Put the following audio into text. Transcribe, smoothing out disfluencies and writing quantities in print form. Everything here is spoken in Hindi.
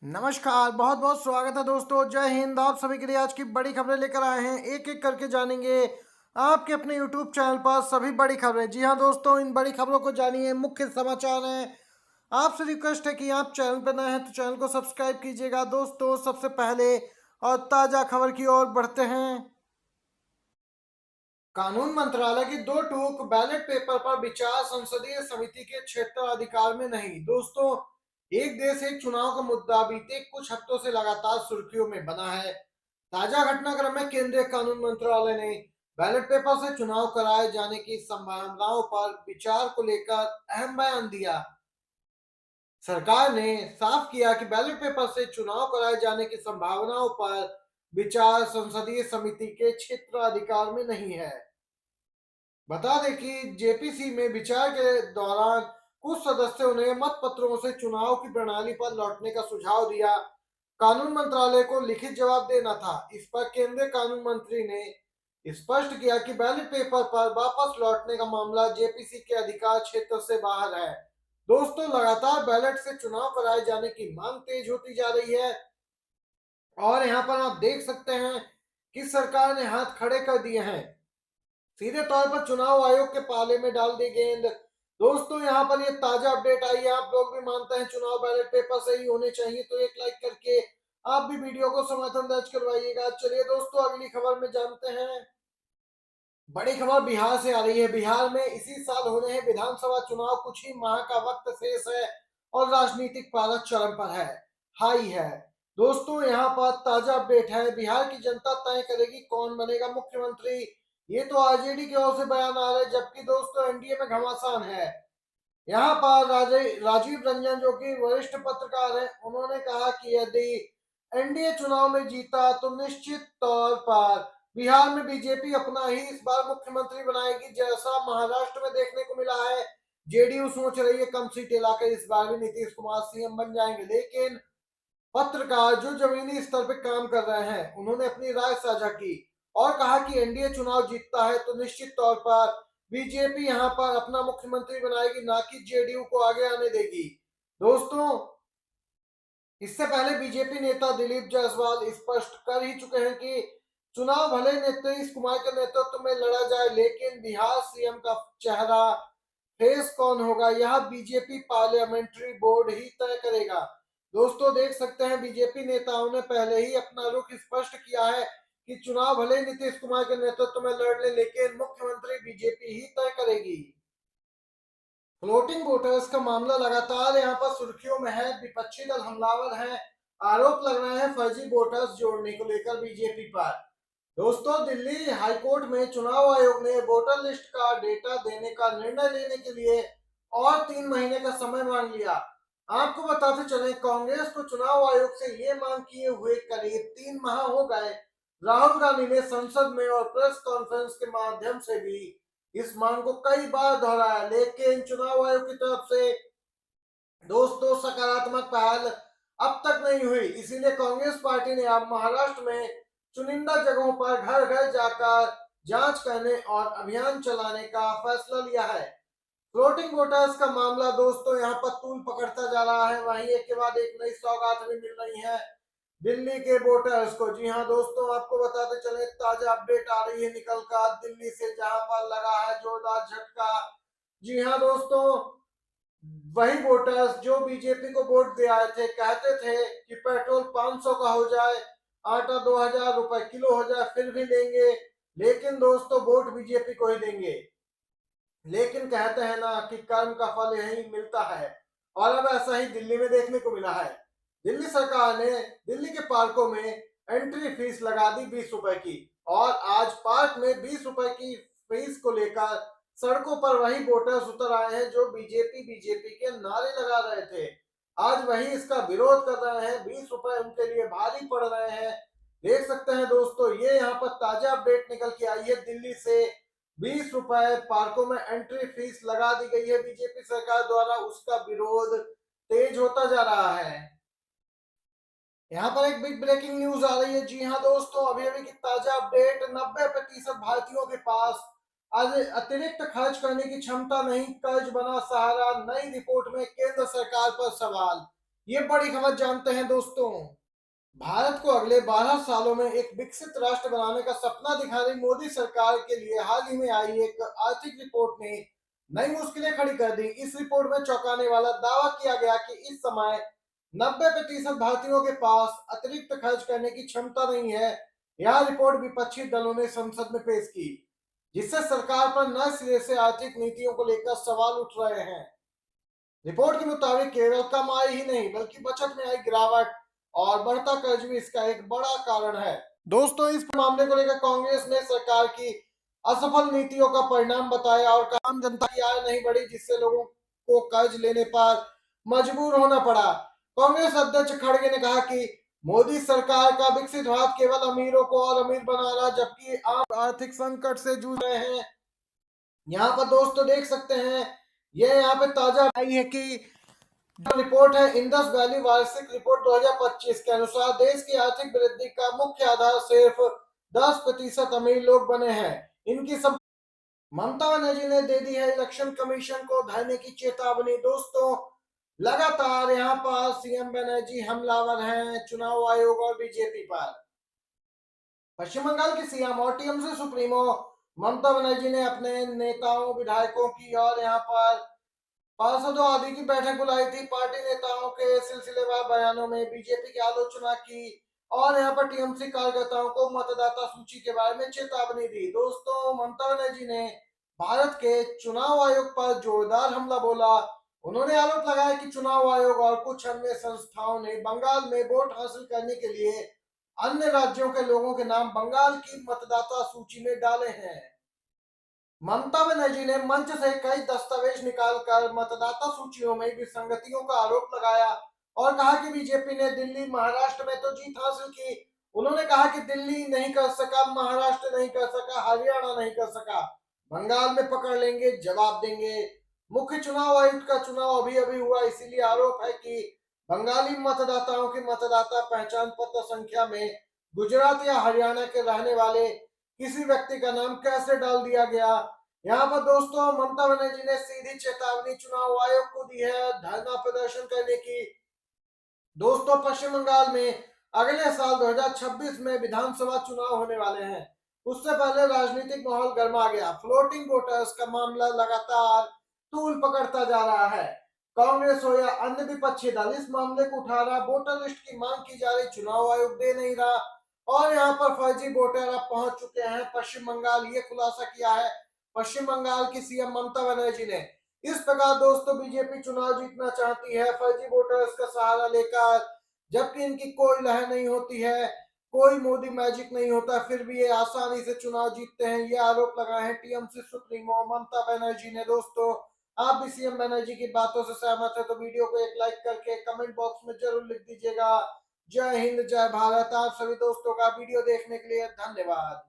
नमस्कार, बहुत बहुत स्वागत है दोस्तों। जय हिंद। आप सभी के लिए आज की बड़ी खबरें लेकर आए हैं। एक एक करके जानेंगे आपके अपने यूट्यूब चैनल पर सभी बड़ी खबरें। जी हाँ दोस्तों, इन बड़ी खबरों को जानिए। मुख्य समाचार हैं। आपसे रिक्वेस्ट है कि आप चैनल पर नए हैं तो चैनल को सब्सक्राइब कीजिएगा। दोस्तों, सबसे पहले और ताज़ा खबर की ओर बढ़ते हैं। कानून मंत्रालय की दो टूक, बैलेट पेपर पर विचार संसदीय समिति के क्षेत्राधिकार में नहीं। दोस्तों, एक देश एक चुनाव का मुद्दा बीते कुछ हफ्तों से लगातार सुर्खियों में बना है। ताजा घटनाक्रम में केंद्रीय कानून मंत्रालय ने बैलेट पेपर से चुनाव कराए जाने की संभावनाओं पर विचार को लेकर अहम बयान दिया। सरकार ने साफ किया कि बैलेट पेपर से चुनाव कराए जाने की संभावनाओं पर विचार संसदीय समिति के क्षेत्राधिकार में नहीं है। बता दें कि जेपीसी में विचार के दौरान कुछ सदस्यों ने मत पत्रों से चुनाव की प्रणाली पर लौटने का सुझाव दिया। कानून मंत्रालय को लिखित जवाब देना था। इस पर केंद्रीय कानून मंत्री ने स्पष्ट किया कि बैलेट पेपर पर वापस लौटने का मामला जेपीसी के अधिकार क्षेत्र से बाहर है। दोस्तों, लगातार बैलेट से चुनाव कराए जाने की मांग तेज होती जा रही है और यहाँ पर आप देख सकते हैं कि सरकार ने हाथ खड़े कर दिए हैं। सीधे तौर पर चुनाव आयोग के पाले में डाल दी गेंद। दोस्तों, यहाँ पर ये ताजा अपडेट आई है। आप लोग भी मानते हैं चुनाव बैलेट पेपर से ही होने चाहिए तो एक लाइक करके आप भी वीडियो को समर्थन दर्ज करवाइएगा। चलिए दोस्तों, अगली खबर में जानते हैं। बड़ी खबर बिहार से आ रही है। बिहार में इसी साल होने हैं विधानसभा चुनाव। कुछ ही माह का वक्त शेष है और राजनीतिक पारा चरम पर है, हाई है। दोस्तों, यहाँ पर ताजा अपडेट है। बिहार की जनता तय करेगी कौन बनेगा मुख्यमंत्री। ये तो आरजेडी की ओर से बयान आ रहा है, जबकि दोस्तों एनडीए में घमासान है। यहाँ पर राजीव रंजन, जो कि वरिष्ठ पत्रकार हैं, उन्होंने कहा कि यदि एनडीए चुनाव में जीता तो निश्चित तौर पर बिहार में बीजेपी अपना ही इस बार मुख्यमंत्री बनाएगी, जैसा महाराष्ट्र में देखने को मिला है। जेडीयू सोच रही है कम सीटें लाकर इस बार भी नीतीश कुमार सीएम बन जाएंगे। लेकिन पत्रकार जो जमीनी स्तर पर काम कर रहे हैं, उन्होंने अपनी राय साझा की और कहा कि एनडीए चुनाव जीतता है तो निश्चित तौर पर बीजेपी यहां पर अपना मुख्यमंत्री बनाएगी, ना कि जेडीयू को आगे आने देगी। दोस्तों, इससे पहले बीजेपी नेता दिलीप जायसवाल स्पष्ट कर ही चुके हैं कि चुनाव भले नीतीश कुमार के नेतृत्व में लड़ा जाए, लेकिन बिहार सीएम का चेहरा फेस कौन होगा यह बीजेपी पार्लियामेंट्री बोर्ड ही तय करेगा। दोस्तों, देख सकते हैं बीजेपी नेताओं ने पहले ही अपना रुख स्पष्ट किया है कि चुनाव भले नीतीश कुमार के नेतृत्व में लड़ ले, लेकिन मुख्यमंत्री बीजेपी ही तय करेगी। फ्लोटिंग वोटर्स का मामला लगातार यहाँ पर सुर्खियों में है। विपक्षी दल हमलावर हैं। आरोप लग रहे हैं फर्जी वोटर्स जोड़ने को लेकर बीजेपी पर। दोस्तों, दिल्ली हाईकोर्ट में चुनाव आयोग ने वोटर लिस्ट का डेटा देने का निर्णय लेने के लिए और 3 महीने का समय मांग लिया। आपको बताते चले, कांग्रेस को चुनाव आयोग से ये मांग किए हुए करीब 3 माह हो गए। राहुल गांधी ने संसद में और प्रेस कॉन्फ्रेंस के माध्यम से भी इस मांग को कई बार दोहराया, लेकिन चुनाव आयोग की तरफ से दोस्तों सकारात्मक पहल अब तक नहीं हुई। इसीलिए कांग्रेस पार्टी ने अब महाराष्ट्र में चुनिंदा जगहों पर घर घर जाकर जांच करने और अभियान चलाने का फैसला लिया है। फ्लोटिंग वोटर्स का मामला दोस्तों यहाँ पर तूल पकड़ता जा रहा है। वहीं एक के बाद एक नई सौगात भी मिल रही है दिल्ली के वोटर्स को। जी हाँ दोस्तों, आपको बताते चले, ताजा अपडेट आ रही है निकल कर दिल्ली से, जहां पर लगा है जोरदार झटका। जी हाँ दोस्तों, वही वोटर्स जो बीजेपी को वोट दे आए थे, कहते थे कि पेट्रोल 500 का हो जाए, आटा 2000 रुपए किलो हो जाए, फिर भी लेंगे। लेकिन दोस्तों, वोट बीजेपी को ही देंगे। लेकिन कहते हैं ना कि कर्म का फल यही मिलता है, और अब ऐसा ही दिल्ली में देखने को मिला है। दिल्ली सरकार ने दिल्ली के पार्कों में एंट्री फीस लगा दी 20 रुपए की, और आज पार्क में 20 रुपए की फीस को लेकर सड़कों पर वही वोटर्स उतर आए हैं जो बीजेपी बीजेपी के नारे लगा रहे थे। आज वही इसका विरोध कर रहे हैं। 20 रुपए उनके लिए भारी पड़ रहे हैं। देख सकते हैं दोस्तों, ये यहाँ पर ताजा अपडेट निकल के आई है दिल्ली से। 20 रुपए पार्कों में एंट्री फीस लगा दी गई है बीजेपी सरकार द्वारा। उसका विरोध तेज होता जा रहा है। यहाँ पर एक बिग ब्रेकिंग न्यूज आ रही है। जी हाँ दोस्तों, अभी अभी की ताजा अपडेट, 90% भारतीयों के पास आज अतिरिक्त खर्च करने की क्षमता नहीं, कर्ज बना सहारा। नई रिपोर्ट में केंद्र सरकार पर सवाल। ये बड़ी खबर जानते हैं दोस्तों। भारत को अगले 12 सालों में एक विकसित राष्ट्र बनाने का सपना दिखा रही मोदी सरकार के लिए हाल ही में आई एक आर्थिक रिपोर्ट ने नई मुश्किलें खड़ी कर दी। इस रिपोर्ट में चौंकाने वाला दावा किया गया कि इस समय 90% भारतीयों के पास अतिरिक्त खर्च करने की क्षमता नहीं है। यह रिपोर्ट विपक्षी दलों ने संसद में पेश की, जिससे सरकार पर नए सिरे से आर्थिक नीतियों को लेकर सवाल उठ रहे हैं। रिपोर्ट के मुताबिक केवल कम आय ही नहीं बल्कि बचत में आई गिरावट और बढ़ता कर्ज भी इसका एक बड़ा कारण है। दोस्तों, इस मामले को लेकर कांग्रेस ने सरकार की असफल नीतियों का परिणाम बताया और आम जनता की आय नहीं बढ़ी, जिससे लोगों को कर्ज लेने पर मजबूर होना पड़ा। कांग्रेस अध्यक्ष खड़गे ने कहा कि मोदी सरकार का विकसित भारत केवल अमीरों को और अमीर बना रहा, जबकि आम आर्थिक संकट से जूझ रहे हैं। यहाँ पर दोस्तों देख सकते हैं, ये यहाँ पे ताजा आई है कि जो रिपोर्ट है इंडस वैली वार्षिक रिपोर्ट 2025 के अनुसार देश की आर्थिक वृद्धि का मुख्य आधार सिर्फ 10% अमीर लोग बने हैं। इनकी सब ममता बनर्जी ने दे दी है इलेक्शन कमीशन को धरने की चेतावनी। दोस्तों, लगातार यहाँ पर सीएम बनर्जी हमलावर हैं चुनाव आयोग और बीजेपी पर। पश्चिम बंगाल की सीएम और टीएमसी सुप्रीमो ममता बनर्जी ने अपने नेताओं विधायकों की और यहाँ पर पार्षदों आदि की बैठक बुलाई थी। पार्टी नेताओं के सिलसिलेवार बयानों में बीजेपी की आलोचना की और यहाँ पर टीएमसी कार्यकर्ताओं को मतदाता सूची के बारे में चेतावनी दी। दोस्तों, ममता बनर्जी ने भारत के चुनाव आयोग पर जोरदार हमला बोला। उन्होंने आरोप लगाया कि चुनाव आयोग और कुछ अन्य संस्थाओं ने बंगाल में वोट हासिल करने के लिए अन्य राज्यों के लोगों के नाम बंगाल की मतदाता सूची में डाले हैं। ममता बनर्जी ने मंच से कई दस्तावेज निकालकर मतदाता सूचियों में विसंगतियों का आरोप लगाया और कहा कि बीजेपी ने दिल्ली महाराष्ट्र में तो जीत हासिल की। उन्होंने कहा कि दिल्ली नहीं कर सका, महाराष्ट्र नहीं कर सका, हरियाणा नहीं कर सका, बंगाल में पकड़ लेंगे, जवाब देंगे। मुख्य चुनाव आयुक्त का चुनाव अभी अभी हुआ, इसीलिए आरोप है कि बंगाली मतदाताओं की मतदाता पहचान पत्र संख्या में गुजरात या हरियाणा के रहने वाले किसी व्यक्ति का नाम कैसे डाल दिया गया। यहाँ पर दोस्तों ममता बनर्जी ने सीधी चेतावनी चुनाव आयोग को दी है धरना प्रदर्शन करने की। दोस्तों, पश्चिम बंगाल में अगले साल 2026 में विधानसभा चुनाव होने वाले हैं। उससे पहले राजनीतिक माहौल गर्मा गया। फ्लोटिंग वोटर्स का मामला लगातार तूल पकड़ता जा रहा है। कांग्रेस हो या अन्य विपक्षी दल इस मामले को उठा रहा। वोटर लिस्ट की मांग की जा रही, चुनाव आयोग दे नहीं रहा और यहाँ पर फर्जी वोटर अब पहुंच चुके हैं पश्चिम बंगाल। ये खुलासा किया है पश्चिम बंगाल की सीएम ममता बनर्जी ने। इस प्रकार दोस्तों बीजेपी चुनाव जीतना चाहती है फर्जी वोटर्स का सहारा लेकर, जबकि इनकी कोई लहर नहीं होती है, कोई मोदी मैजिक नहीं होता, फिर भी ये आसानी से चुनाव जीतते हैं। ये आरोप लगाए हैं टीएमसी सुप्रीमो ममता बनर्जी ने। दोस्तों, आप भी सीएम बनर्जी की बातों से सहमत है तो वीडियो को एक लाइक करके कमेंट बॉक्स में जरूर लिख दीजिएगा। जय हिंद, जय भारत। आप सभी दोस्तों का वीडियो देखने के लिए धन्यवाद।